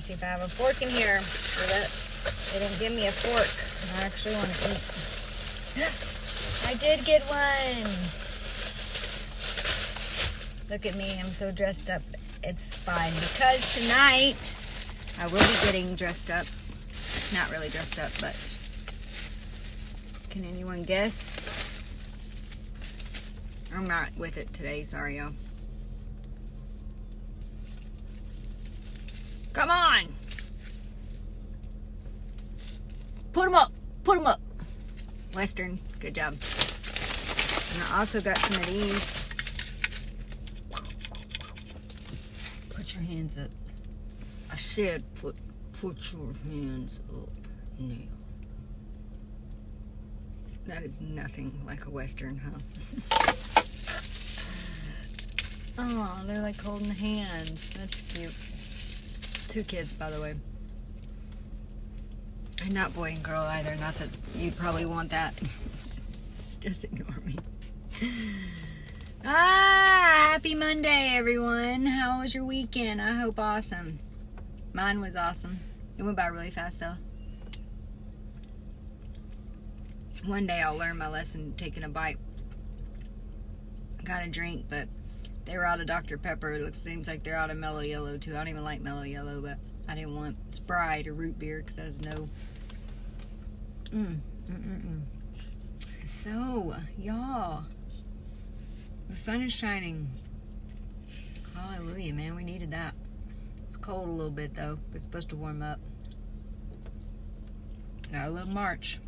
see if I have a fork in here. They didn't give me a fork. I actually want to eat. I did get one. Look at me. I'm so dressed up. It's fine because tonight I will be getting dressed up. Not really dressed up, but can anyone guess? I'm not with it today. Sorry, y'all. Come on. Put them up. Put them up. Western. Good job. And I also got some of these. Put your hands up. I said put your hands up now. That is nothing like a Western, huh? Oh, they're like holding hands. That's cute. 2 kids, by the way. And not boy and girl either. Not that you'd probably want that. Just ignore me. Happy Monday, everyone. How was your weekend? I hope awesome. Mine was awesome. It went by really fast, though. One day I'll learn my lesson taking a bite. Got a drink, but they were out of Dr. Pepper. It seems like they're out of Mellow Yellow, too. I don't even like Mellow Yellow, but I didn't want Sprite or root beer because there's no... So, y'all, the sun is shining. Hallelujah, man. We needed that. It's cold a little bit, though. It's supposed to warm up. I love March.